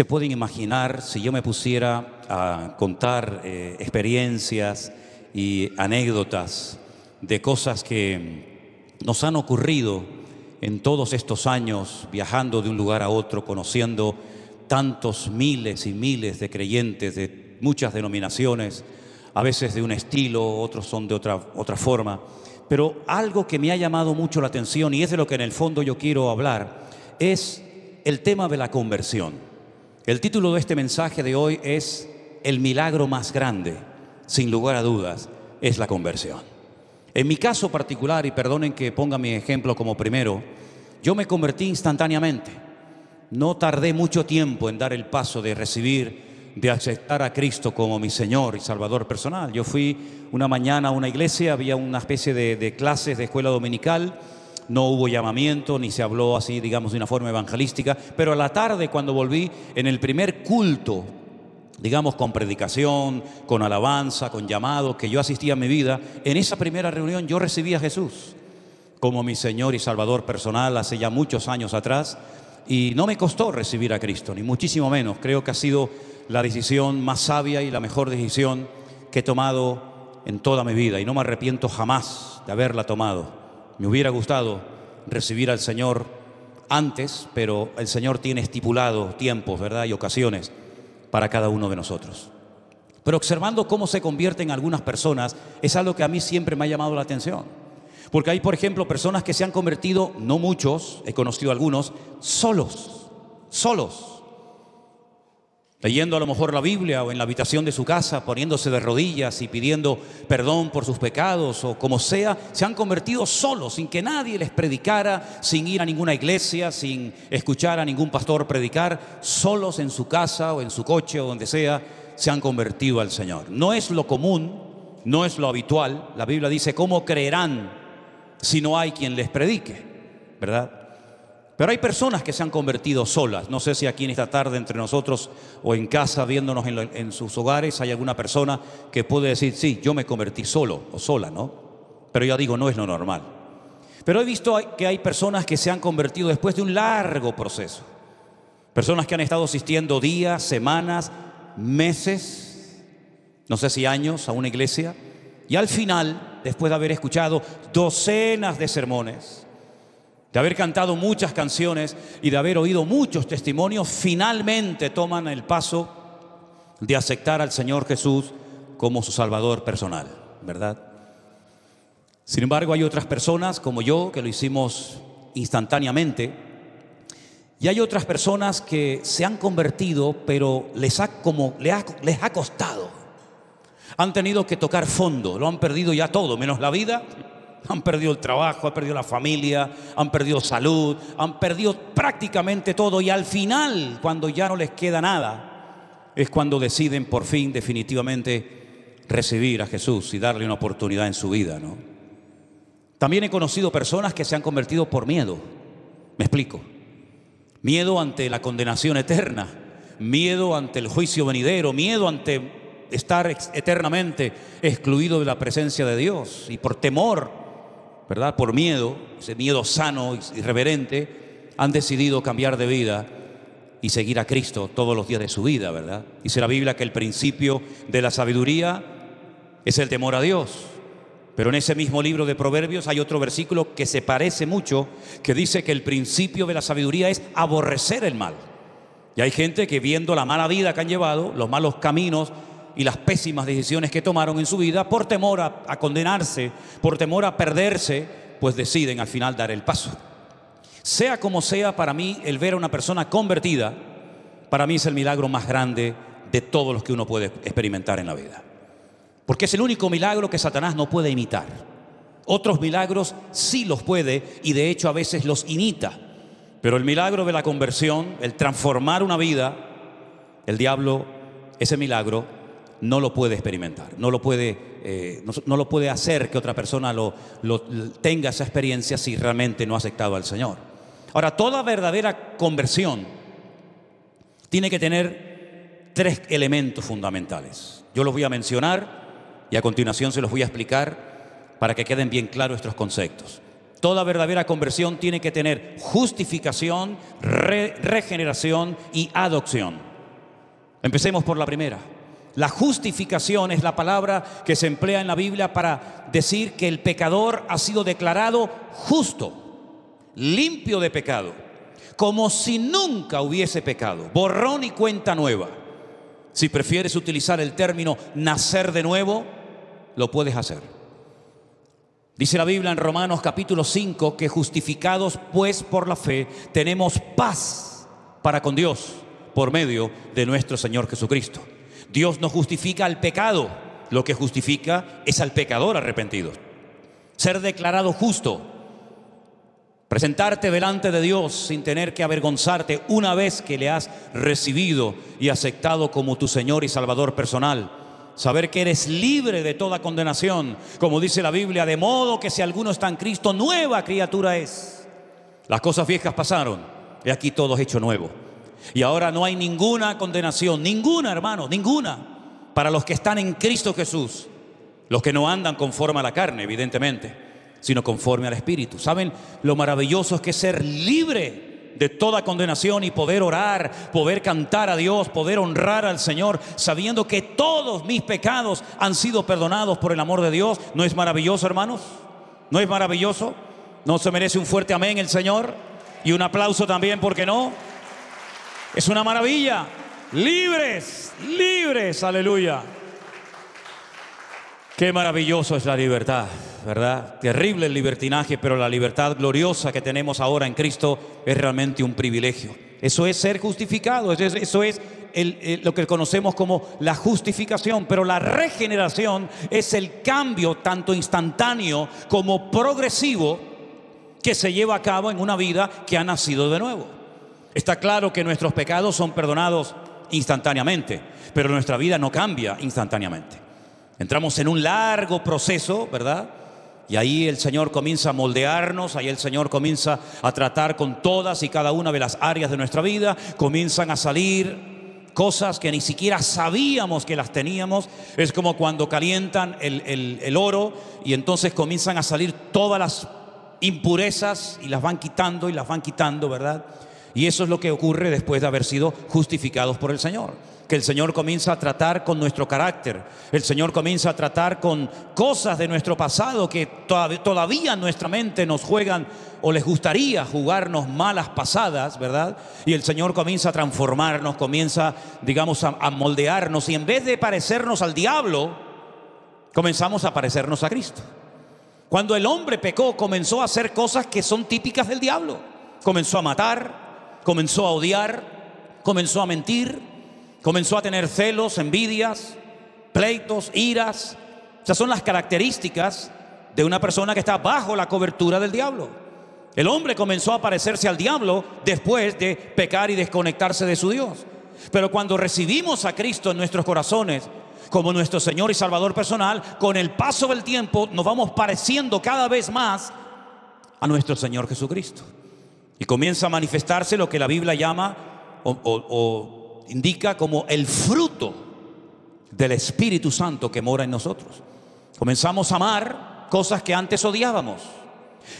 pueden imaginar si yo me pusiera a contar experiencias y anécdotas de cosas que nos han ocurrido en todos estos años, viajando de un lugar a otro, conociendo tantos miles y miles de creyentes de muchas denominaciones, a veces de un estilo, otros son de otra forma. Pero algo que me ha llamado mucho la atención, y es de lo que en el fondo yo quiero hablar, es el tema de la conversión. El título de este mensaje de hoy es El milagro más grande, sin lugar a dudas, es la conversión. En mi caso particular, y perdonen que ponga mi ejemplo como primero, yo me convertí instantáneamente. No tardé mucho tiempo en dar el paso de recibir, de aceptar a Cristo como mi Señor y Salvador personal. Yo fui una mañana a una iglesia, había una especie de clases de escuela dominical, no hubo llamamiento, ni se habló así, digamos, de una forma evangelística, pero a la tarde, cuando volví, en el primer culto, digamos, con predicación, con alabanza, con llamado, que yo asistía en mi vida, en esa primera reunión yo recibí a Jesús como mi Señor y Salvador personal hace ya muchos años atrás, y no me costó recibir a Cristo, ni muchísimo menos. Creo que ha sido la decisión más sabia y la mejor decisión que he tomado en toda mi vida, y no me arrepiento jamás de haberla tomado. Me hubiera gustado recibir al Señor antes, pero el Señor tiene estipulado tiempos, ¿verdad?, y ocasiones para cada uno de nosotros. Pero observando cómo se convierten algunas personas, es algo que a mí siempre me ha llamado la atención. Porque hay, por ejemplo, personas que se han convertido, no muchos, he conocido algunos, solos. Leyendo a lo mejor la Biblia o en la habitación de su casa, poniéndose de rodillas y pidiendo perdón por sus pecados o como sea, se han convertido solos, sin que nadie les predicara, sin ir a ninguna iglesia, sin escuchar a ningún pastor predicar, solos en su casa o en su coche o donde sea, se han convertido al Señor. No es lo común, no es lo habitual. La Biblia dice, ¿cómo creerán si no hay quien les predique? ¿Verdad? Pero hay personas que se han convertido solas. No sé si aquí en esta tarde entre nosotros o en casa viéndonos en sus hogares hay alguna persona que puede decir, sí, yo me convertí solo o sola, ¿no? Pero ya digo, no es lo normal. Pero he visto que hay personas que se han convertido después de un largo proceso. Personas que han estado asistiendo días, semanas, meses, no sé si años a una iglesia. Y al final, después de haber escuchado docenas de sermones, de haber cantado muchas canciones y de haber oído muchos testimonios, finalmente toman el paso de aceptar al Señor Jesús como su Salvador personal, ¿verdad? Sin embargo, hay otras personas como yo que lo hicimos instantáneamente, y hay otras personas que se han convertido, pero les ha costado. Han tenido que tocar fondo, lo han perdido ya todo, menos la vida. Han perdido el trabajo, han perdido la familia, han perdido salud, han perdido prácticamente todo, y al final, cuando ya no les queda nada, es cuando deciden por fin definitivamente recibir a Jesús y darle una oportunidad en su vida, ¿no? También he conocido personas que se han convertido por miedo. Me explico. Miedo ante la condenación eterna, miedo ante el juicio venidero, miedo ante estar eternamente excluido de la presencia de Dios, y por temor, ¿verdad?, por miedo, ese miedo sano y reverente, han decidido cambiar de vida y seguir a Cristo todos los días de su vida, ¿verdad? Dice la Biblia que el principio de la sabiduría es el temor a Dios. Pero en ese mismo libro de Proverbios hay otro versículo que se parece mucho, que dice que el principio de la sabiduría es aborrecer el mal. Y hay gente que, viendo la mala vida que han llevado, los malos caminos y las pésimas decisiones que tomaron en su vida, por temor a condenarse, por temor a perderse, pues deciden al final dar el paso. Sea como sea, para mí el ver a una persona convertida, para mí es el milagro más grande de todos los que uno puede experimentar en la vida. Porque es el único milagro que Satanás no puede imitar. Otros milagros sí los puede, y de hecho a veces los imita. Pero el milagro de la conversión, el transformar una vida, el diablo, ese milagro, no lo puede experimentar, no lo puede hacer que otra persona tenga esa experiencia si realmente no ha aceptado al Señor. Ahora, toda verdadera conversión tiene que tener tres elementos fundamentales. Yo los voy a mencionar y a continuación se los voy a explicar para que queden bien claros estos conceptos. Toda verdadera conversión tiene que tener justificación, regeneración y adopción. Empecemos por la primera. La justificación es la palabra que se emplea en la Biblia para decir que el pecador ha sido declarado justo, limpio de pecado, como si nunca hubiese pecado, borrón y cuenta nueva. Si prefieres utilizar el término nacer de nuevo, lo puedes hacer. Dice la Biblia en Romanos capítulo 5 que justificados pues por la fe tenemos paz para con Dios por medio de nuestro Señor Jesucristo. Dios no justifica al pecado, lo que justifica es al pecador arrepentido. Ser declarado justo, presentarte delante de Dios sin tener que avergonzarte una vez que le has recibido y aceptado como tu Señor y Salvador personal. Saber que eres libre de toda condenación, como dice la Biblia, de modo que si alguno está en Cristo, nueva criatura es. Las cosas viejas pasaron, y aquí todo es hecho nuevo. Y ahora no hay ninguna condenación, ninguna, hermanos, ninguna, para los que están en Cristo Jesús. Los que no andan conforme a la carne, evidentemente, sino conforme al Espíritu. ¿Saben lo maravilloso es que ser libre de toda condenación y poder orar, poder cantar a Dios, poder honrar al Señor, sabiendo que todos mis pecados han sido perdonados por el amor de Dios? ¿No es maravilloso, hermanos? ¿No es maravilloso? ¿No se merece un fuerte amén el Señor? Y un aplauso también, ¿por qué no? Es una maravilla. Libres, libres, aleluya. Qué maravilloso es la libertad, ¿verdad? Terrible el libertinaje, pero la libertad gloriosa que tenemos ahora en Cristo es realmente un privilegio. Eso es ser justificado, eso es lo que conocemos como la justificación. Pero la regeneración es el cambio tanto instantáneo como progresivo que se lleva a cabo en una vida que ha nacido de nuevo. Está claro que nuestros pecados son perdonados instantáneamente, pero nuestra vida no cambia instantáneamente. Entramos en un largo proceso, ¿verdad? Y ahí el Señor comienza a moldearnos, ahí el Señor comienza a tratar con todas y cada una de las áreas de nuestra vida. Comienzan a salir cosas que ni siquiera sabíamos que las teníamos. Es como cuando calientan el oro y entonces comienzan a salir todas las impurezas y las van quitando, ¿verdad? Y eso es lo que ocurre después de haber sido justificados por el Señor. Que el Señor comienza a tratar con nuestro carácter. El Señor comienza a tratar con cosas de nuestro pasado que todavía en nuestra mente nos juegan o les gustaría jugarnos malas pasadas, ¿verdad? Y el Señor comienza a transformarnos, comienza, digamos, a moldearnos. Y en vez de parecernos al diablo, comenzamos a parecernos a Cristo. Cuando el hombre pecó, comenzó a hacer cosas que son típicas del diablo. Comenzó a matar, comenzó a odiar, comenzó a mentir, comenzó a tener celos, envidias, pleitos, iras. Esas son las características de una persona que está bajo la cobertura del diablo. El hombre comenzó a parecerse al diablo después de pecar y desconectarse de su Dios. Pero cuando recibimos a Cristo en nuestros corazones como nuestro Señor y Salvador personal, con el paso del tiempo nos vamos pareciendo cada vez más a nuestro Señor Jesucristo. Y comienza a manifestarse lo que la Biblia llama o indica como el fruto del Espíritu Santo que mora en nosotros. Comenzamos a amar cosas que antes odiábamos.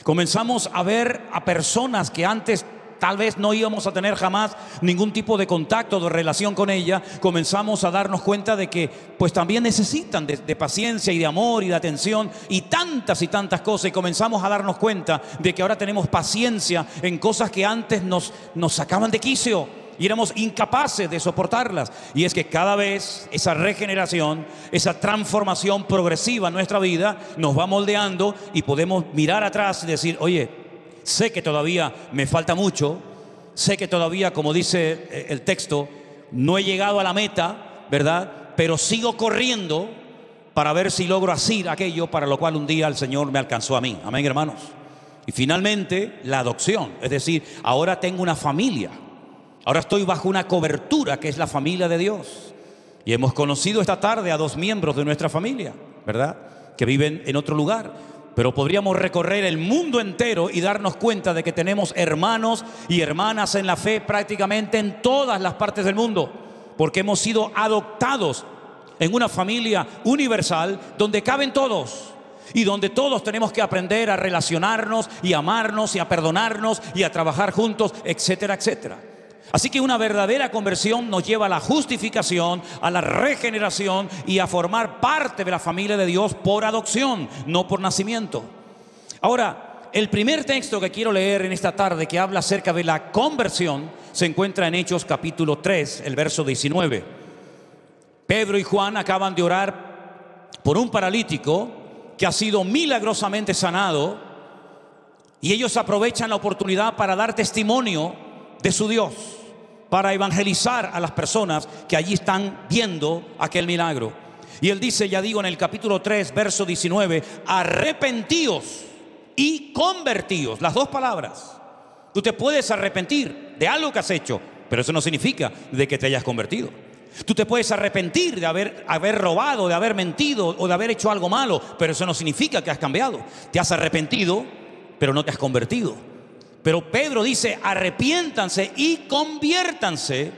Comenzamos a ver a personas que antes tal vez no íbamos a tener jamás ningún tipo de contacto, de relación con ella. Comenzamos a darnos cuenta de que pues también necesitan de paciencia y de amor y de atención y tantas cosas. Y comenzamos a darnos cuenta de que ahora tenemos paciencia en cosas que antes nos sacaban de quicio y éramos incapaces de soportarlas. Y es que cada vez esa regeneración, esa transformación progresiva en nuestra vida nos va moldeando y podemos mirar atrás y decir, oye, sé que todavía me falta mucho, sé que todavía, como dice el texto, no he llegado a la meta, ¿verdad? Pero sigo corriendo para ver si logro hacer aquello para lo cual un día el Señor me alcanzó a mí. Amén, hermanos. Y finalmente, la adopción. Es decir, ahora tengo una familia. Ahora estoy bajo una cobertura que es la familia de Dios. Y hemos conocido esta tarde a 2 miembros de nuestra familia, ¿verdad? Que viven en otro lugar. Pero podríamos recorrer el mundo entero y darnos cuenta de que tenemos hermanos y hermanas en la fe prácticamente en todas las partes del mundo, porque hemos sido adoptados en una familia universal donde caben todos y donde todos tenemos que aprender a relacionarnos y amarnos y a perdonarnos y a trabajar juntos, etcétera, etcétera. Así que una verdadera conversión nos lleva a la justificación, a la regeneración y a formar parte de la familia de Dios por adopción, no por nacimiento. Ahora, el primer texto que quiero leer en esta tarde que habla acerca de la conversión se encuentra en Hechos capítulo 3, el verso 19. Pedro y Juan acaban de orar por un paralítico que ha sido milagrosamente sanado y ellos aprovechan la oportunidad para dar testimonio de su Dios, para evangelizar a las personas que allí están viendo aquel milagro. Y él dice, ya digo, en el capítulo 3, verso 19, arrepentíos y convertíos. Las dos palabras. Tú te puedes arrepentir de algo que has hecho, pero eso no significa de que te hayas convertido. Tú te puedes arrepentir de haber robado, de haber mentido o de haber hecho algo malo, pero eso no significa que has cambiado. Te has arrepentido, pero no te has convertido. Pero Pedro dice, arrepiéntanse y conviértanse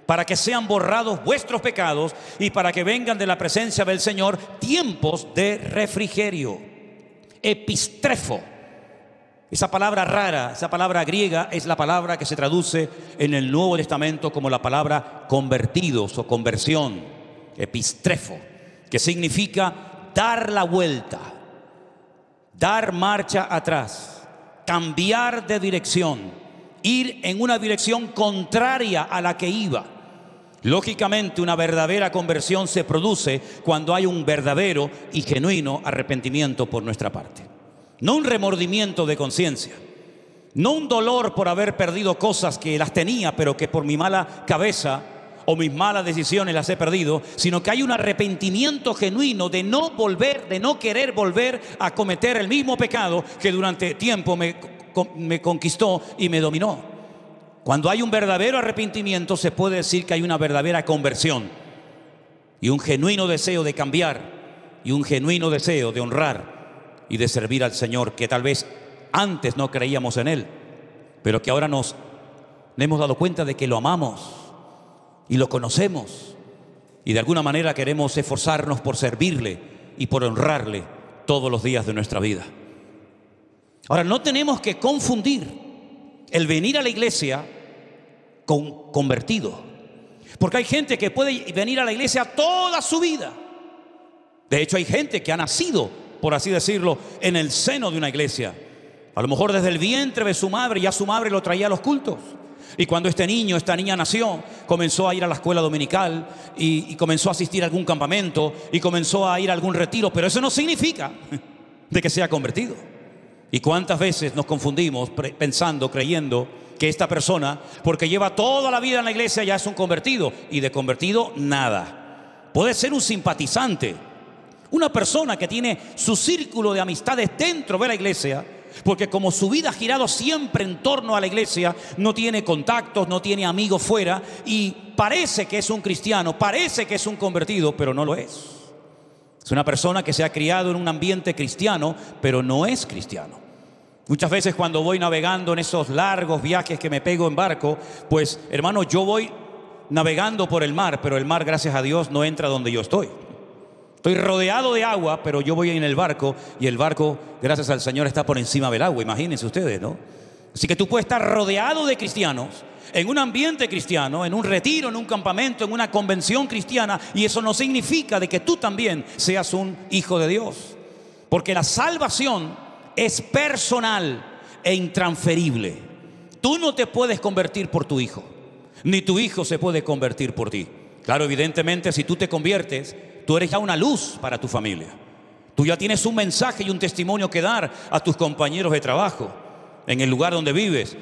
para que sean borrados vuestros pecados y para que vengan de la presencia del Señor tiempos de refrigerio. Epistrefo. Esa palabra rara, esa palabra griega es la palabra que se traduce en el Nuevo Testamento como la palabra convertidos o conversión. Epistrefo, que significa dar la vuelta, dar marcha atrás, cambiar de dirección, ir en una dirección contraria a la que iba. Lógicamente, una verdadera conversión se produce cuando hay un verdadero y genuino arrepentimiento por nuestra parte. No un remordimiento de conciencia, no un dolor por haber perdido cosas que las tenía, pero que por mi mala cabeza o mis malas decisiones las he perdido, sino que hay un arrepentimiento genuino de no volver, de no querer volver a cometer el mismo pecado que durante tiempo me conquistó y me dominó. Cuando hay un verdadero arrepentimiento, se puede decir que hay una verdadera conversión y un genuino deseo de cambiar y un genuino deseo de honrar y de servir al Señor, que tal vez antes no creíamos en Él, pero que ahora nos hemos dado cuenta de que lo amamos y lo conocemos y de alguna manera queremos esforzarnos por servirle y por honrarle todos los días de nuestra vida. Ahora, no tenemos que confundir el venir a la iglesia con convertido, porque hay gente que puede venir a la iglesia toda su vida. De hecho, hay gente que ha nacido, por así decirlo, en el seno de una iglesia. A lo mejor desde el vientre de su madre, ya su madre lo traía a los cultos. Y cuando este niño, esta niña nació, comenzó a ir a la escuela dominical y comenzó a asistir a algún campamento y comenzó a ir a algún retiro, pero eso no significa de que sea convertido. ¿Y cuántas veces nos confundimos pensando, creyendo que esta persona, porque lleva toda la vida en la iglesia, ya es un convertido? Y de convertido, nada. Puede ser un simpatizante, una persona que tiene su círculo de amistades dentro de la iglesia, porque como su vida ha girado siempre en torno a la iglesia, no tiene contactos, no tiene amigos fuera y parece que es un cristiano, parece que es un convertido, pero no lo es. Es una persona que se ha criado en un ambiente cristiano, pero no es cristiano. Muchas veces cuando voy navegando en esos largos viajes que me pego en barco, pues hermano, yo voy navegando por el mar, pero el mar, gracias a Dios, no entra donde yo estoy. Estoy rodeado de agua, pero yo voy en el barco y el barco, gracias al Señor, está por encima del agua. Imagínense ustedes, ¿no? Así que tú puedes estar rodeado de cristianos, en un ambiente cristiano, en un retiro, en un campamento, en una convención cristiana, y eso no significa de que tú también seas un hijo de Dios. Porque la salvación es personal e intransferible. Tú no te puedes convertir por tu hijo, ni tu hijo se puede convertir por ti. Claro, evidentemente, si tú te conviertes, tú eres ya una luz para tu familia. Tú ya tienes un mensaje y un testimonio que dar a tus compañeros de trabajo, en el lugar donde vives.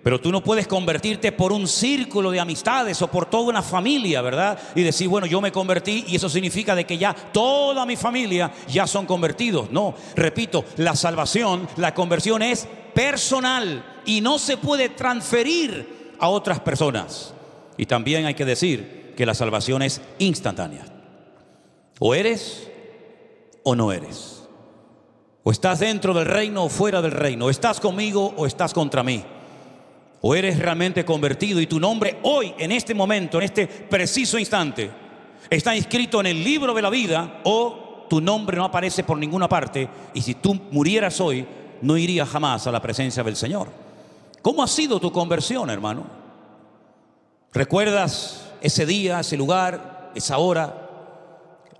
Pero tú no puedes convertirte por un círculo de amistades o por toda una familia, ¿verdad? Y decir, bueno, yo me convertí y eso significa de que ya toda mi familia ya son convertidos. No, repito, la salvación, la conversión es personal y no se puede transferir a otras personas. Y también hay que decir que la salvación es instantánea. O eres o no eres. O estás dentro del reino o fuera del reino. O estás conmigo o estás contra mí. O eres realmente convertido y tu nombre hoy, en este momento, en este preciso instante, está inscrito en el libro de la vida, o tu nombre no aparece por ninguna parte y si tú murieras hoy, no irías jamás a la presencia del Señor. ¿Cómo ha sido tu conversión, hermano? ¿Recuerdas ese día, ese lugar, esa hora,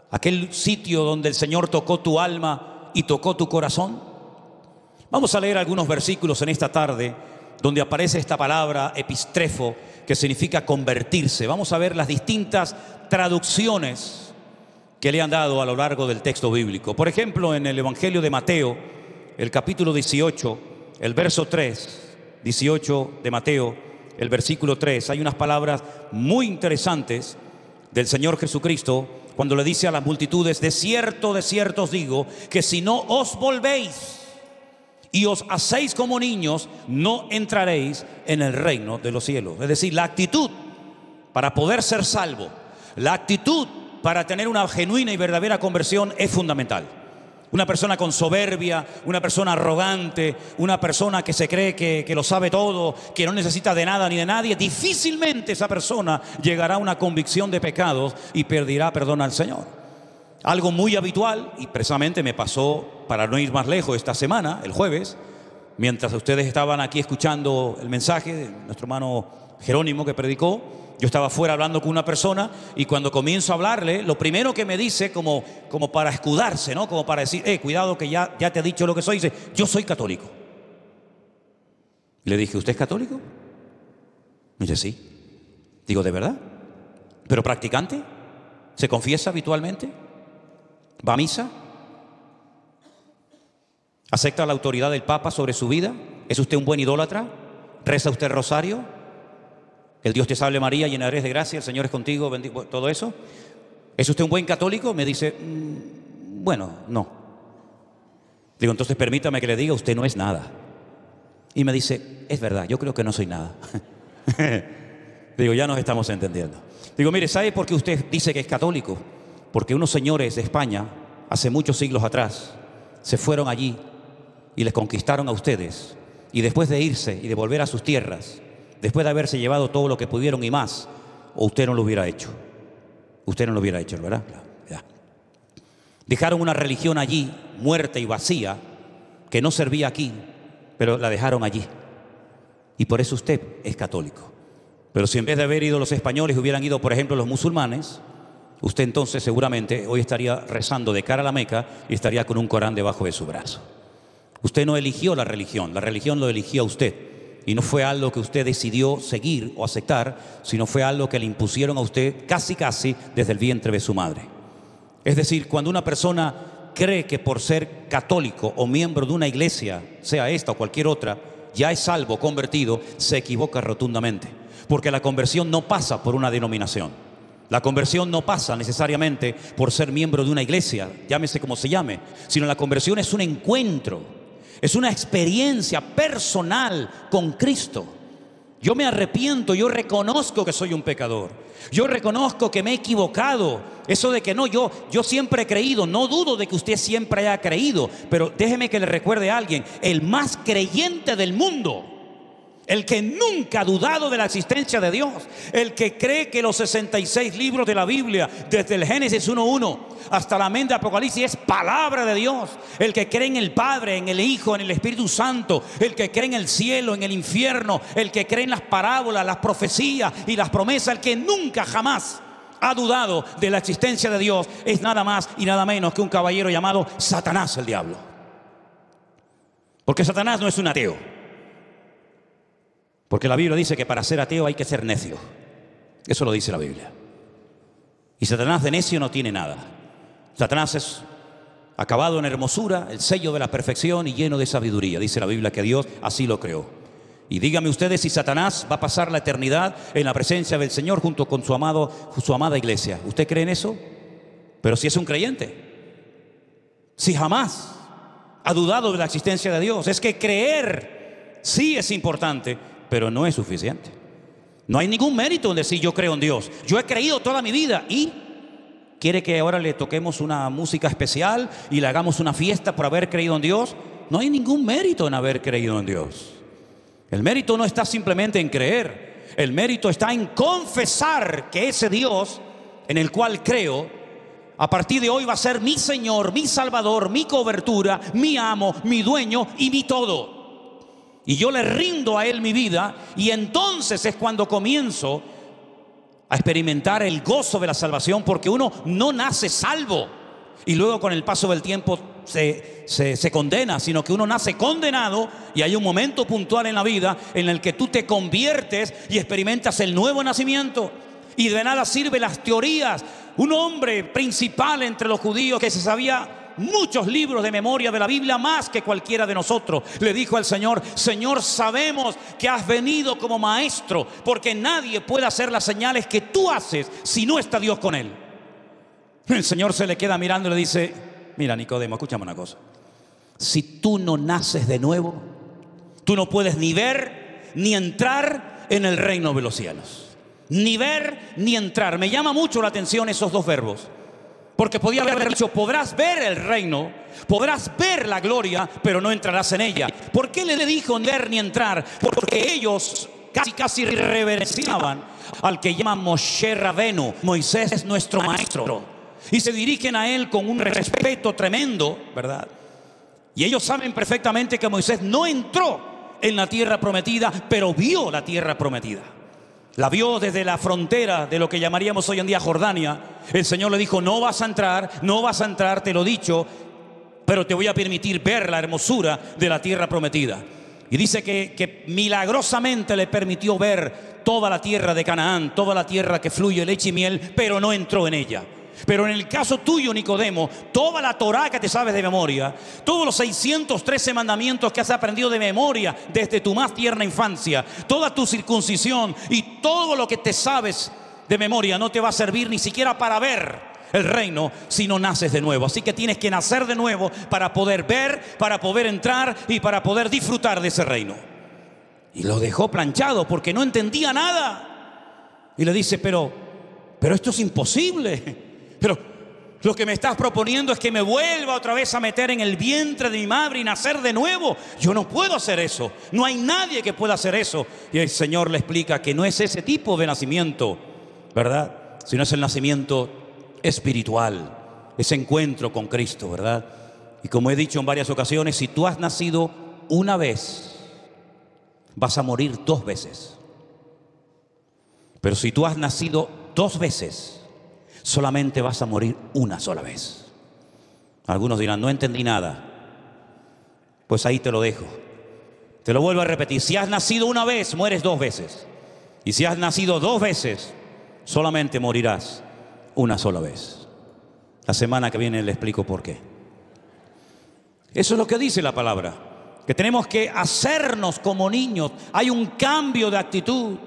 aquel sitio donde el Señor tocó tu alma y tocó tu corazón? Vamos a leer algunos versículos en esta tarde donde aparece esta palabra epistrefo, que significa convertirse. Vamos a ver las distintas traducciones que le han dado a lo largo del texto bíblico. Por ejemplo, en el Evangelio de Mateo, el capítulo 18, el verso 3, 18 de Mateo, el versículo 3, hay unas palabras muy interesantes del Señor Jesucristo cuando le dice a las multitudes: de cierto os digo, que si no os volvéis y os hacéis como niños, no entraréis en el reino de los cielos. Es decir, la actitud para poder ser salvo, la actitud para tener una genuina y verdadera conversión es fundamental. Una persona con soberbia, una persona arrogante, una persona que se cree que lo sabe todo, que no necesita de nada ni de nadie, difícilmente esa persona llegará a una convicción de pecados y pedirá perdón al Señor. Algo muy habitual, y precisamente me pasó, para no ir más lejos, esta semana, el jueves, mientras ustedes estaban aquí escuchando el mensaje de nuestro hermano Jerónimo que predicó, yo estaba fuera hablando con una persona, y cuando comienzo a hablarle, lo primero que me dice, como para escudarse, ¿no? Como para decir: cuidado que ya te he dicho lo que soy, dice: yo soy católico. Le dije: ¿usted es católico? Me dice: sí. Digo: ¿de verdad? ¿Pero practicante? ¿Se confiesa habitualmente? ¿Va a misa? ¿Acepta la autoridad del Papa sobre su vida? ¿Es usted un buen idólatra? ¿Reza usted rosario? El Dios te salve María, llena eres de gracia, el Señor es contigo, bendito, todo eso. ¿Es usted un buen católico? Me dice: bueno, no. Digo: entonces permítame que le diga, usted no es nada. Y me dice: es verdad, yo creo que no soy nada. Digo: ya nos estamos entendiendo. Digo: mire, ¿sabe por qué usted dice que es católico? Porque unos señores de España, hace muchos siglos atrás, se fueron allí y les conquistaron a ustedes. Y después de irse y de volver a sus tierras, después de haberse llevado todo lo que pudieron y más, o usted no lo hubiera hecho. Usted no lo hubiera hecho, ¿verdad? Ya. Dejaron una religión allí, muerta y vacía, que no servía aquí, pero la dejaron allí. Y por eso usted es católico. Pero si en vez de haber ido los españoles hubieran ido, por ejemplo, los musulmanes, usted entonces seguramente hoy estaría rezando de cara a la Meca y estaría con un Corán debajo de su brazo. Usted no eligió la religión lo eligió a usted. Y no fue algo que usted decidió seguir o aceptar, sino fue algo que le impusieron a usted casi desde el vientre de su madre. Es decir, cuando una persona cree que por ser católico o miembro de una iglesia, sea esta o cualquier otra, ya es salvo, convertido, se equivoca rotundamente. Porque la conversión no pasa por una denominación. La conversión no pasa necesariamente por ser miembro de una iglesia, llámese como se llame, sino la conversión es un encuentro, es una experiencia personal con Cristo. Yo me arrepiento, yo reconozco que soy un pecador, yo reconozco que me he equivocado. Eso de que no, yo siempre he creído, no dudo de que usted siempre haya creído, pero déjeme que le recuerde a alguien: el más creyente del mundo, el que nunca ha dudado de la existencia de Dios, el que cree que los 66 libros de la Biblia, desde el Génesis 1:1 hasta la mente de Apocalipsis, es palabra de Dios, el que cree en el Padre, en el Hijo, en el Espíritu Santo, el que cree en el cielo, en el infierno, el que cree en las parábolas, las profecías y las promesas, el que nunca jamás ha dudado de la existencia de Dios, es nada más y nada menos que un caballero llamado Satanás, el diablo. Porque Satanás no es un ateo. Porque la Biblia dice que para ser ateo hay que ser necio. Eso lo dice la Biblia. Y Satanás de necio no tiene nada. Satanás es acabado en hermosura, el sello de la perfección y lleno de sabiduría. Dice la Biblia que Dios así lo creó. Y díganme ustedes si Satanás va a pasar la eternidad en la presencia del Señor junto con su amada iglesia. ¿Usted cree en eso? Pero si es un creyente, si jamás ha dudado de la existencia de Dios, es que creer sí es importante, pero no es suficiente. No hay ningún mérito en decir yo creo en Dios. Yo he creído toda mi vida. ¿Y quiere que ahora le toquemos una música especial y le hagamos una fiesta por haber creído en Dios? No hay ningún mérito en haber creído en Dios. El mérito no está simplemente en creer. El mérito está en confesar que ese Dios en el cual creo, a partir de hoy va a ser mi Señor, mi Salvador, mi cobertura, mi amo, mi dueño y mi todo. Y yo le rindo a Él mi vida, y entonces es cuando comienzo a experimentar el gozo de la salvación, porque uno no nace salvo y luego con el paso del tiempo se condena, sino que uno nace condenado y hay un momento puntual en la vida en el que tú te conviertes y experimentas el nuevo nacimiento. Y de nada sirven las teorías. Un hombre principal entre los judíos que se sabía muchos libros de memoria de la Biblia, más que cualquiera de nosotros, le dijo al Señor: Señor, sabemos que has venido como maestro, porque nadie puede hacer las señales que tú haces si no está Dios con él. El Señor se le queda mirando y le dice: mira, Nicodemo, escúchame una cosa. Si tú no naces de nuevo, tú no puedes ni ver ni entrar en el reino de los cielos. Ni ver ni entrar. Me llama mucho la atención esos dos verbos, porque podía haber dicho: podrás ver el reino, podrás ver la gloria, pero no entrarás en ella. ¿Por qué le dijo ni ver ni entrar? Porque ellos casi reverenciaban al que llaman Moshe Rabenu. Moisés es nuestro maestro, y se dirigen a él con un respeto tremendo, ¿verdad? Y ellos saben perfectamente que Moisés no entró en la tierra prometida, pero vio la tierra prometida. La vio desde la frontera de lo que llamaríamos hoy en día Jordania. El Señor le dijo: no vas a entrar, te lo he dicho, pero te voy a permitir ver la hermosura de la tierra prometida. Y dice que milagrosamente le permitió ver toda la tierra de Canaán, toda la tierra que fluye leche y miel, pero no entró en ella. Pero en el caso tuyo, Nicodemo, toda la Torá que te sabes de memoria, todos los 613 mandamientos que has aprendido de memoria desde tu más tierna infancia, toda tu circuncisión y todo lo que te sabes de memoria no te va a servir ni siquiera para ver el reino si no naces de nuevo. Así que tienes que nacer de nuevo para poder ver, para poder entrar y para poder disfrutar de ese reino. Y lo dejó planchado porque no entendía nada. Y le dice: pero esto es imposible. Pero lo que me estás proponiendo es que me vuelva otra vez a meter en el vientre de mi madre y nacer de nuevo. Yo no puedo hacer eso. No hay nadie que pueda hacer eso. Y el Señor le explica que no es ese tipo de nacimiento, ¿verdad? Sino es el nacimiento espiritual, ese encuentro con Cristo, ¿verdad? Y como he dicho en varias ocasiones, si tú has nacido una vez, vas a morir 2 veces. Pero si tú has nacido 2 veces, solamente vas a morir una sola vez. Algunos dirán: no entendí nada. Pues ahí te lo dejo. Te lo vuelvo a repetir: si has nacido una vez, mueres 2 veces. Y si has nacido 2 veces, solamente morirás una sola vez. La semana que viene le explico por qué. Eso es lo que dice la palabra, que tenemos que hacernos como niños. Hay un cambio de actitud.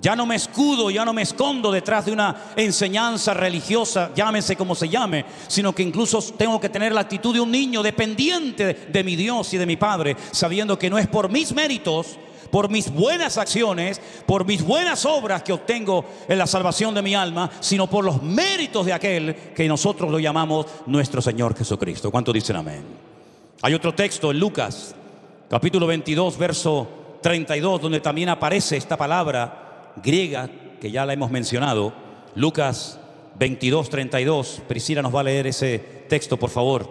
Ya no me escudo, ya no me escondo detrás de una enseñanza religiosa, llámese como se llame, sino que incluso tengo que tener la actitud de un niño dependiente de mi Dios y de mi Padre, sabiendo que no es por mis méritos, por mis buenas acciones, por mis buenas obras que obtengo en la salvación de mi alma, sino por los méritos de aquel que nosotros lo llamamos nuestro Señor Jesucristo. ¿Cuántos dicen amén? Hay otro texto en Lucas, capítulo 22, verso 32, donde también aparece esta palabra griega que ya la hemos mencionado. Lucas 22, 32. Priscila nos va a leer ese texto, por favor.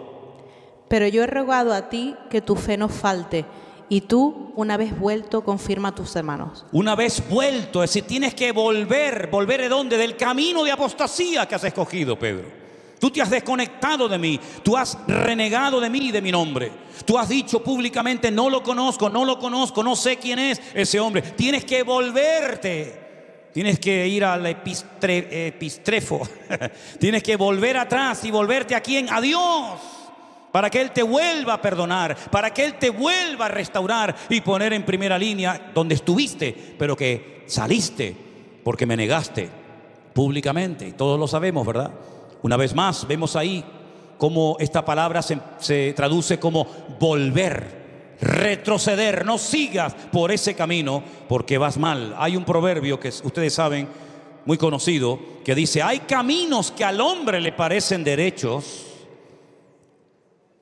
Pero yo he rogado a ti que tu fe no falte, y tú, una vez vuelto, confirma a tus hermanos. Una vez vuelto, es decir, tienes que volver. ¿Volver de dónde? Del camino de apostasía que has escogido, Pedro. Tú te has desconectado de mí, tú has renegado de mí y de mi nombre. Tú has dicho públicamente: no lo conozco, no sé quién es ese hombre. Tienes que volverte, tienes que ir al epistrefo, tienes que volver atrás y volverte ¿a quién? A Dios, para que Él te vuelva a perdonar, para que Él te vuelva a restaurar y poner en primera línea donde estuviste, pero que saliste porque me negaste públicamente. Y todos lo sabemos, ¿verdad? Una vez más, vemos ahí cómo esta palabra se traduce como volver, retroceder. No sigas por ese camino porque vas mal. Hay un proverbio que ustedes saben, muy conocido, que dice: hay caminos que al hombre le parecen derechos,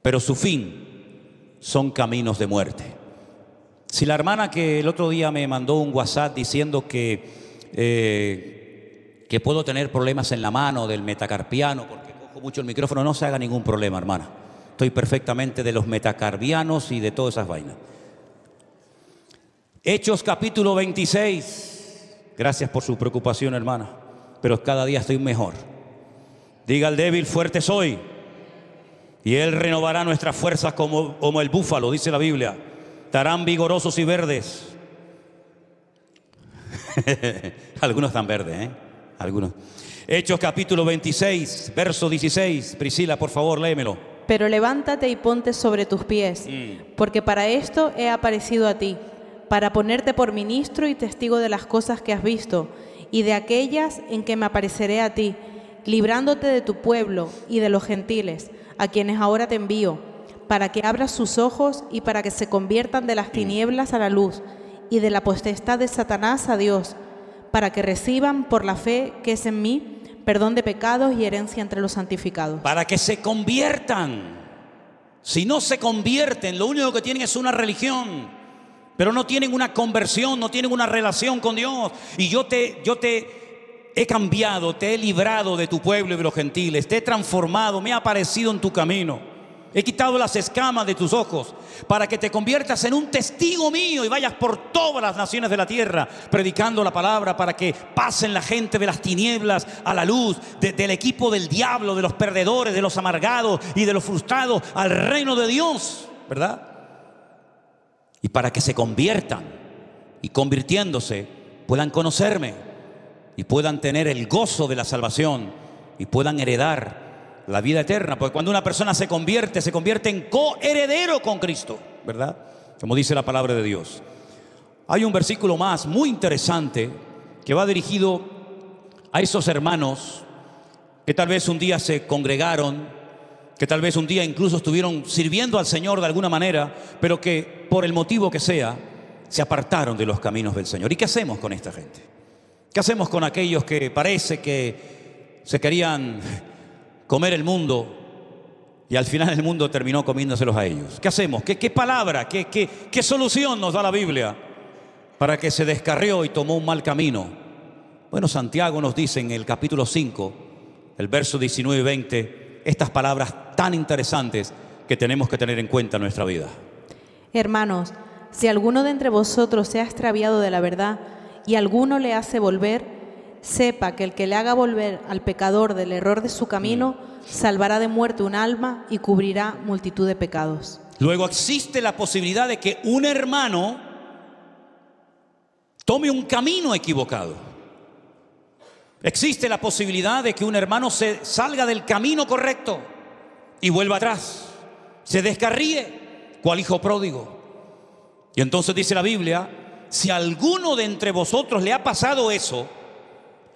pero su fin son caminos de muerte. Si la hermana que el otro día me mandó un WhatsApp diciendo que puedo tener problemas en la mano del metacarpiano porque cojo mucho el micrófono, no se haga ningún problema, hermana. Estoy perfectamente de los metacarpianos y de todas esas vainas. Hechos capítulo 26. Gracias por su preocupación, hermana. pero cada día estoy mejor. Diga al débil, fuerte soy. Y Él renovará nuestras fuerzas como el búfalo, dice la Biblia. Estarán vigorosos y verdes. Algunos están verdes, Algunos. Hechos capítulo 26, verso 16. Priscila, por favor, léemelo. Pero levántate y ponte sobre tus pies, porque para esto he aparecido a ti, para ponerte por ministro y testigo de las cosas que has visto, y de aquellas en que me apareceré a ti, librándote de tu pueblo y de los gentiles, a quienes ahora te envío, para que abras sus ojos y para que se conviertan de las tinieblas a la luz, y de la potestad de Satanás a Dios, para que reciban por la fe que es en mí, perdón de pecados y herencia entre los santificados. Para que se conviertan. Si no se convierten, lo único que tienen es una religión, pero no tienen una conversión, no tienen una relación con Dios. Y yo te he cambiado, te he librado de tu pueblo y de los gentiles, te he transformado, me he aparecido en tu camino. He quitado las escamas de tus ojos para que te conviertas en un testigo mío y vayas por todas las naciones de la tierra predicando la palabra, para que pasen la gente de las tinieblas a la luz, del equipo del diablo, de los perdedores, de los amargados y de los frustrados al reino de Dios, ¿verdad? Y para que se conviertan y convirtiéndose puedan conocerme y puedan tener el gozo de la salvación y puedan heredar la vida eterna, porque cuando una persona se convierte en coheredero con Cristo, ¿verdad? Como dice la palabra de Dios. Hay un versículo más muy interesante que va dirigido a esos hermanos que tal vez un día se congregaron, que tal vez un día incluso estuvieron sirviendo al Señor de alguna manera, pero que por el motivo que sea, se apartaron de los caminos del Señor. ¿Y qué hacemos con esta gente? ¿Qué hacemos con aquellos que parece que se querían comer el mundo y al final el mundo terminó comiéndoselos a ellos? ¿Qué hacemos? ¿Qué palabra, qué solución nos da la Biblia para que se descarrió y tomó un mal camino? Bueno, Santiago nos dice en el capítulo 5, el verso 19 y 20, estas palabras tan interesantes que tenemos que tener en cuenta en nuestra vida. Hermanos, si alguno de entre vosotros se ha extraviado de la verdad y alguno le hace volver, sepa que el que le haga volver al pecador del error de su camino, salvará de muerte un alma y cubrirá multitud de pecados. Luego existe la posibilidad de que un hermano tome un camino equivocado. Existe la posibilidad de que un hermano se salga del camino correcto y vuelva atrás, se descarríe, cual hijo pródigo. Y entonces dice la Biblia, si a alguno de entre vosotros le ha pasado eso,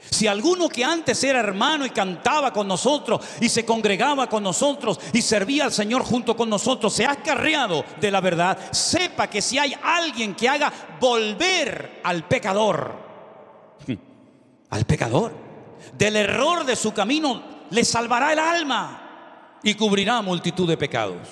si alguno que antes era hermano y cantaba con nosotros y se congregaba con nosotros y servía al Señor junto con nosotros, se ha escarriado de la verdad, sepa que si hay alguien que haga volver al pecador del error de su camino, le salvará el alma y cubrirá multitud de pecados.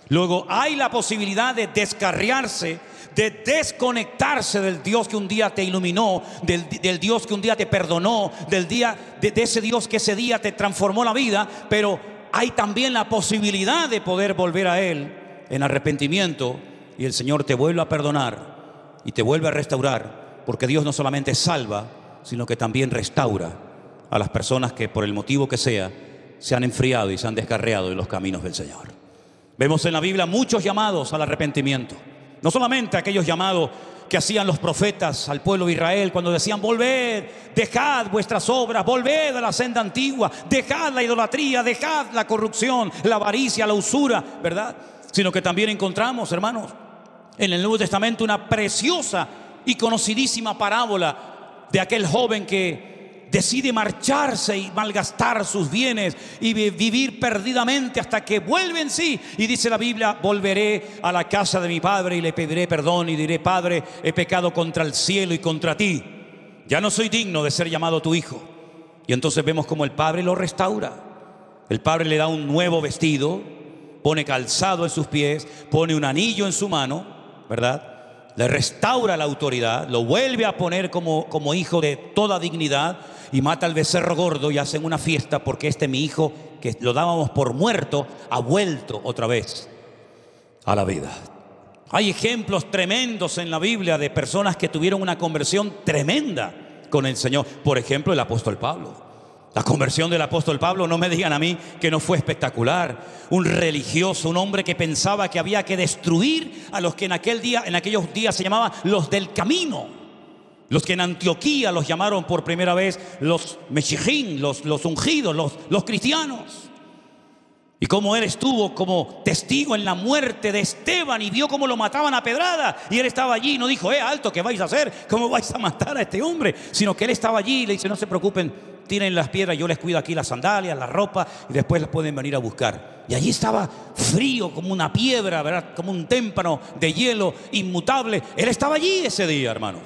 Luego hay la posibilidad de descarriarse, de desconectarse del Dios que un día te iluminó, del Dios que un día te perdonó, de ese Dios que ese día te transformó la vida. Pero hay también la posibilidad de poder volver a Él en arrepentimiento y el Señor te vuelve a perdonar y te vuelve a restaurar, porque Dios no solamente salva, sino que también restaura a las personas que por el motivo que sea se han enfriado y se han descarriado de los caminos del Señor. Vemos en la Biblia muchos llamados al arrepentimiento. No solamente aquellos llamados que hacían los profetas al pueblo de Israel cuando decían: volved, dejad vuestras obras, volved a la senda antigua, dejad la idolatría, dejad la corrupción, la avaricia, la usura, ¿verdad? Sino que también encontramos, hermanos, en el Nuevo Testamento una preciosa y conocidísima parábola de aquel joven que decide marcharse y malgastar sus bienes y vivir perdidamente hasta que vuelve en sí. Y dice la Biblia: volveré a la casa de mi padre y le pediré perdón y diré: Padre, he pecado contra el cielo y contra ti, ya no soy digno de ser llamado tu hijo. Y entonces vemos como el padre lo restaura. El padre le da un nuevo vestido, pone calzado en sus pies, pone un anillo en su mano, ¿verdad? Le restaura la autoridad, lo vuelve a poner como hijo de toda dignidad, y mata al becerro gordo y hacen una fiesta porque mi hijo, que lo dábamos por muerto, ha vuelto otra vez a la vida. Hay ejemplos tremendos en la Biblia de personas que tuvieron una conversión tremenda con el Señor. Por ejemplo, el apóstol Pablo. La conversión del apóstol Pablo, no me digan a mí que no fue espectacular. Un religioso, un hombre que pensaba que había que destruir a los que en aquellos días se llamaban los del camino. Los que en Antioquía los llamaron por primera vez los Meshijín, los ungidos, los cristianos. Y como él estuvo como testigo en la muerte de Esteban y vio cómo lo mataban a pedrada, y él estaba allí y no dijo, alto, ¿qué vais a hacer? ¿Cómo vais a matar a este hombre? Sino que él estaba allí y le dice, no se preocupen, tiren las piedras, yo les cuido aquí las sandalias, la ropa, y después las pueden venir a buscar. Y allí estaba frío como una piedra, ¿verdad? Como un témpano de hielo inmutable. Él estaba allí ese día, hermanos.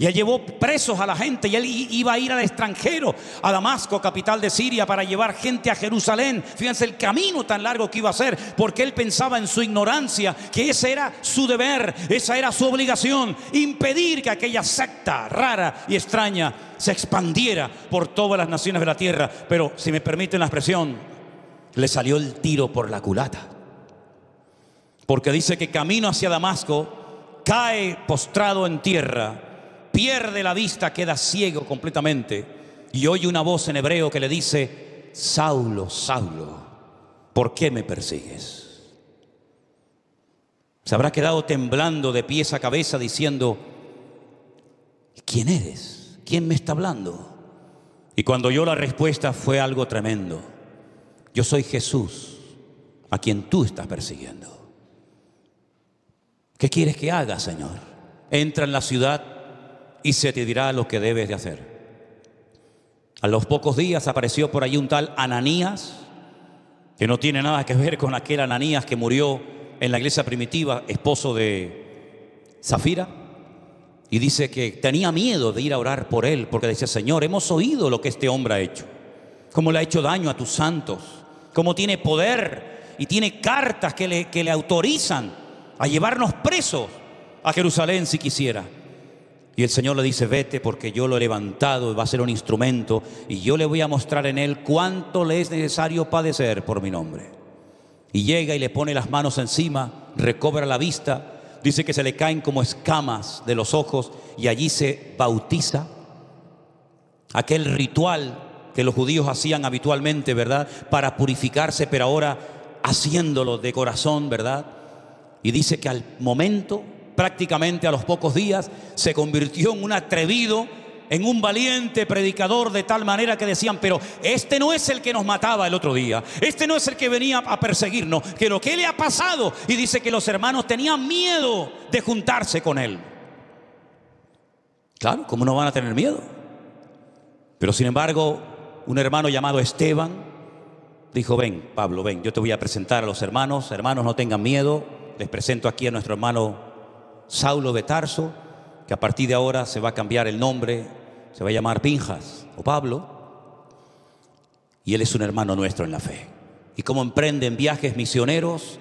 Y él llevó presos a la gente y él iba a ir al extranjero, a Damasco, capital de Siria, para llevar gente a Jerusalén. Fíjense el camino tan largo que iba a hacer, porque él pensaba en su ignorancia que ese era su deber, esa era su obligación, impedir que aquella secta rara y extraña se expandiera por todas las naciones de la tierra. Pero, si me permiten la expresión, le salió el tiro por la culata. Porque dice que camino hacia Damasco, cae postrado en tierra, pierde la vista, queda ciego completamente y oye una voz en hebreo que le dice, Saulo, Saulo, ¿por qué me persigues? Se habrá quedado temblando de pies a cabeza diciendo, ¿quién eres? ¿Quién me está hablando? Y cuando oyó la respuesta fue algo tremendo. Yo soy Jesús, a quien tú estás persiguiendo. ¿Qué quieres que haga, Señor? Entra en la ciudad y se te dirá lo que debes de hacer. A los pocos días apareció por allí un tal Ananías, que no tiene nada que ver con aquel Ananías que murió en la iglesia primitiva, esposo de Zafira. Y dice que tenía miedo de ir a orar por él, porque decía, Señor, hemos oído lo que este hombre ha hecho, cómo le ha hecho daño a tus santos, cómo tiene poder y tiene cartas que le autorizan a llevarnos presos a Jerusalén si quisiera. Y el Señor le dice, vete porque yo lo he levantado, va a ser un instrumento y yo le voy a mostrar en él cuánto le es necesario padecer por mi nombre. Y llega y le pone las manos encima, recobra la vista, dice que se le caen como escamas de los ojos y allí se bautiza. Aquel ritual que los judíos hacían habitualmente, ¿verdad? Para purificarse, pero ahora haciéndolo de corazón, ¿verdad? Y dice que al momento, prácticamente a los pocos días, se convirtió en un atrevido, en un valiente predicador, de tal manera que decían, pero este no es el que nos mataba el otro día, este no es el que venía a perseguirnos, que lo que le ha pasado. Y dice que los hermanos tenían miedo de juntarse con él. Claro, ¿cómo no van a tener miedo? Pero sin embargo, un hermano llamado Esteban dijo, ven Pablo, ven, yo te voy a presentar a los hermanos. Hermanos, no tengan miedo, les presento aquí a nuestro hermano Saulo de Tarso, que a partir de ahora se va a cambiar el nombre, se va a llamar Pinjas o Pablo, y él es un hermano nuestro en la fe. Y como emprenden viajes misioneros,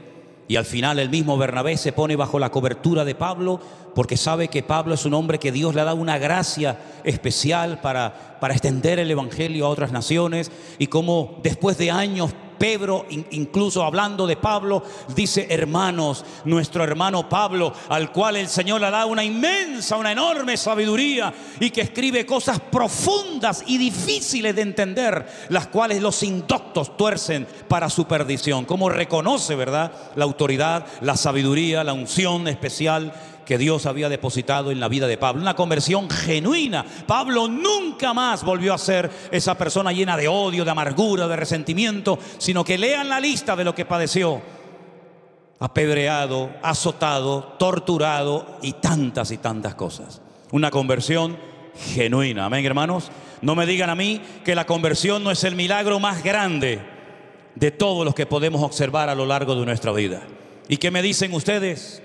y al final el mismo Bernabé se pone bajo la cobertura de Pablo, porque sabe que Pablo es un hombre que Dios le ha dado una gracia especial para extender el evangelio a otras naciones. Y como después de años, Pedro, incluso hablando de Pablo, dice, hermanos, nuestro hermano Pablo, al cual el Señor le da una inmensa, una enorme sabiduría, y que escribe cosas profundas y difíciles de entender, las cuales los indoctos tuercen para su perdición. Como reconoce, ¿verdad?, la autoridad, la sabiduría, la unción especial que Dios había depositado en la vida de Pablo. Una conversión genuina. Pablo nunca más volvió a ser esa persona llena de odio, de amargura, de resentimiento, sino que lean la lista de lo que padeció: apedreado, azotado, torturado y tantas cosas. Una conversión genuina. Amén, hermanos. No me digan a mí que la conversión no es el milagro más grande de todos los que podemos observar a lo largo de nuestra vida. ¿Y qué me dicen ustedes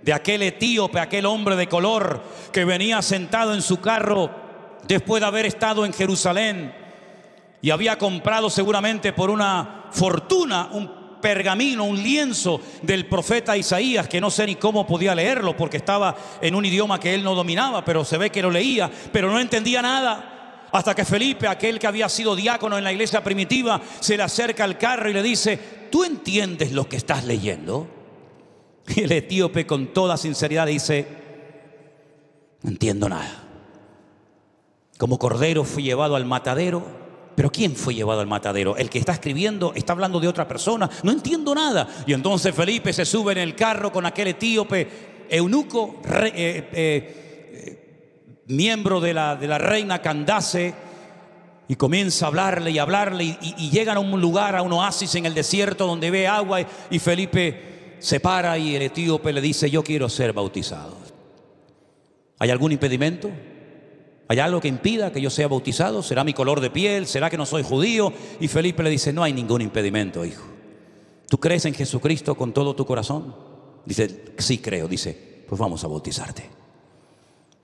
de aquel etíope, aquel hombre de color que venía sentado en su carro después de haber estado en Jerusalén y había comprado seguramente por una fortuna un pergamino, un lienzo del profeta Isaías, que no sé ni cómo podía leerlo porque estaba en un idioma que él no dominaba, pero se ve que lo leía, pero no entendía nada? Hasta que Felipe, aquel que había sido diácono en la iglesia primitiva, se le acerca al carro y le dice: ¿tú entiendes lo que estás leyendo? Y el etíope, con toda sinceridad, dice: no entiendo nada. Como cordero fui llevado al matadero. ¿Pero quién fue llevado al matadero? El que está escribiendo está hablando de otra persona. No entiendo nada. Y entonces Felipe se sube en el carro con aquel etíope eunuco, miembro de la reina Candace, y comienza a hablarle y hablarle y llegan a un lugar, a un oasis en el desierto donde ve agua, y Felipe se para y el etíope le dice: yo quiero ser bautizado. ¿Hay algún impedimento? ¿Hay algo que impida que yo sea bautizado? ¿Será mi color de piel? ¿Será que no soy judío? Y Felipe le dice: no hay ningún impedimento, hijo. ¿Tú crees en Jesucristo con todo tu corazón? Dice: sí creo. Dice: pues vamos a bautizarte.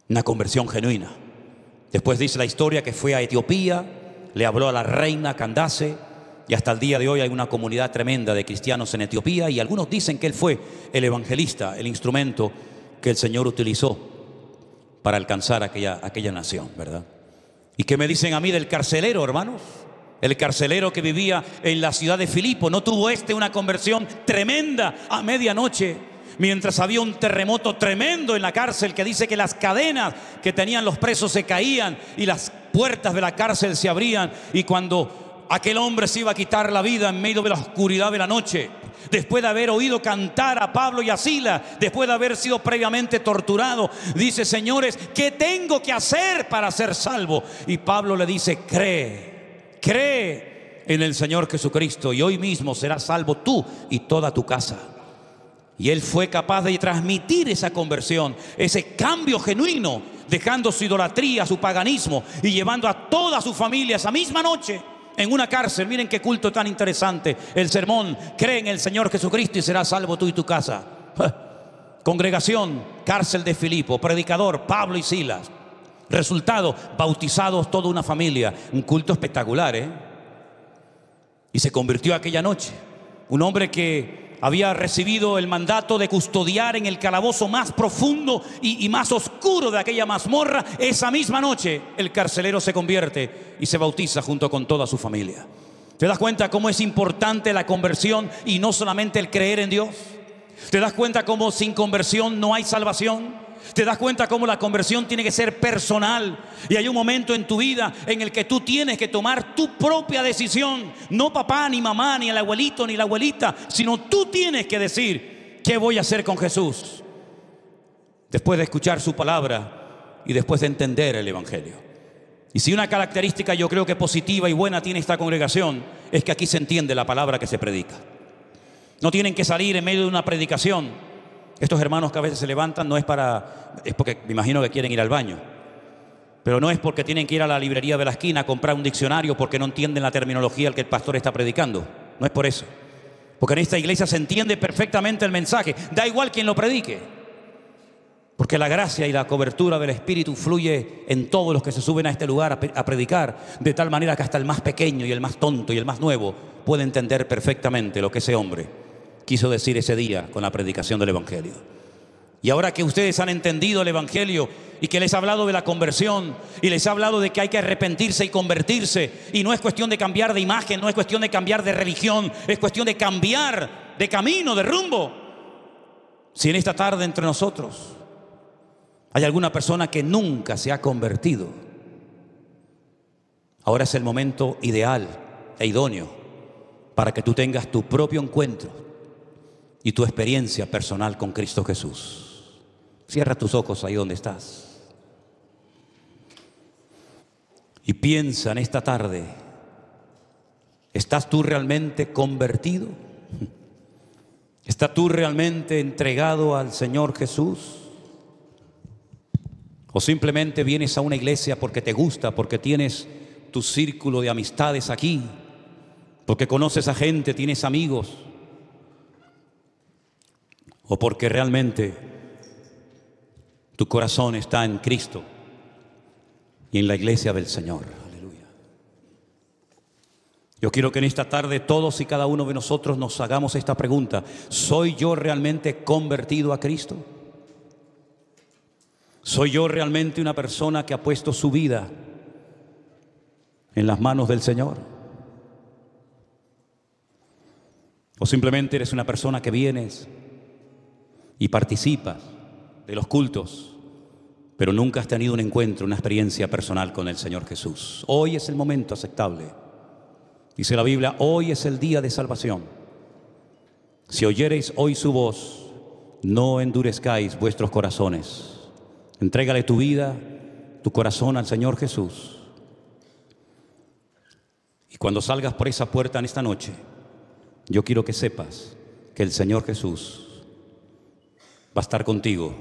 Una conversión genuina. Después dice la historia que fue a Etiopía, le habló a la reina Candace, y hasta el día de hoy hay una comunidad tremenda de cristianos en Etiopía, y algunos dicen que él fue el evangelista, el instrumento que el Señor utilizó para alcanzar aquella nación, ¿verdad? ¿Y qué me dicen a mí del carcelero, hermanos? El carcelero que vivía en la ciudad de Filipo, ¿no tuvo una conversión tremenda a medianoche? Mientras había un terremoto tremendo en la cárcel que dice que las cadenas que tenían los presos se caían y las puertas de la cárcel se abrían, y cuando aquel hombre se iba a quitar la vida en medio de la oscuridad de la noche, después de haber oído cantar a Pablo y a Silas, después de haber sido previamente torturado, dice: señores, ¿qué tengo que hacer para ser salvo? Y Pablo le dice: cree en el Señor Jesucristo y hoy mismo serás salvo tú y toda tu casa. Y él fue capaz de transmitir esa conversión, ese cambio genuino, dejando su idolatría, su paganismo, y llevando a toda su familia esa misma noche en una cárcel. Miren qué culto tan interesante. El sermón: cree en el Señor Jesucristo y serás salvo tú y tu casa. Congregación, cárcel de Filipo. Predicador, Pablo y Silas. Resultado: bautizados toda una familia. Un culto espectacular, Y se convirtió aquella noche. Un hombre que había recibido el mandato de custodiar en el calabozo más profundo y más oscuro de aquella mazmorra. Esa misma noche el carcelero se convierte y se bautiza junto con toda su familia. ¿Te das cuenta cómo es importante la conversión y no solamente el creer en Dios? ¿Te das cuenta cómo sin conversión no hay salvación? ¿Te das cuenta cómo la conversión tiene que ser personal? Y hay un momento en tu vida en el que tú tienes que tomar tu propia decisión. No papá, ni mamá, ni el abuelito, ni la abuelita, sino tú tienes que decir: ¿qué voy a hacer con Jesús? Después de escuchar su palabra y después de entender el evangelio. Y si una característica yo creo que positiva y buena tiene esta congregación, es que aquí se entiende la palabra que se predica. No tienen que salir en medio de una predicación. Estos hermanos que a veces se levantan es porque me imagino que quieren ir al baño, pero no es porque tienen que ir a la librería de la esquina a comprar un diccionario porque no entienden la terminología al que el pastor está predicando. No es por eso, porque en esta iglesia se entiende perfectamente el mensaje, da igual quien lo predique, porque la gracia y la cobertura del Espíritu fluye en todos los que se suben a este lugar a predicar, de tal manera que hasta el más pequeño y el más tonto y el más nuevo puede entender perfectamente lo que ese hombre quiso decir ese día con la predicación del evangelio. Y ahora que ustedes han entendido el evangelio y que les ha hablado de la conversión y les ha hablado de que hay que arrepentirse y convertirse, y no es cuestión de cambiar de imagen, no es cuestión de cambiar de religión, es cuestión de cambiar de camino, de rumbo. Si en esta tarde entre nosotros hay alguna persona que nunca se ha convertido, ahora es el momento ideal e idóneo para que tú tengas tu propio encuentro y tu experiencia personal con Cristo Jesús. Cierra tus ojos ahí donde estás y piensa en esta tarde: ¿estás tú realmente convertido? ¿Estás tú realmente entregado al Señor Jesús? ¿O simplemente vienes a una iglesia porque te gusta, porque tienes tu círculo de amistades aquí, porque conoces a gente, tienes amigos? ¿O porque realmente tu corazón está en Cristo y en la iglesia del Señor? Aleluya. Yo quiero que en esta tarde todos y cada uno de nosotros nos hagamos esta pregunta: ¿soy yo realmente convertido a Cristo? ¿Soy yo realmente una persona que ha puesto su vida en las manos del Señor? ¿O simplemente eres una persona que vienes y participas de los cultos, pero nunca has tenido un encuentro, una experiencia personal con el Señor Jesús. Hoy es el momento aceptable. Dice la Biblia, hoy es el día de salvación. Si oyereis hoy su voz, no endurezcáis vuestros corazones. Entrégale tu vida, tu corazón al Señor Jesús. Y cuando salgas por esa puerta en esta noche, yo quiero que sepas que el Señor Jesús va a estar contigo.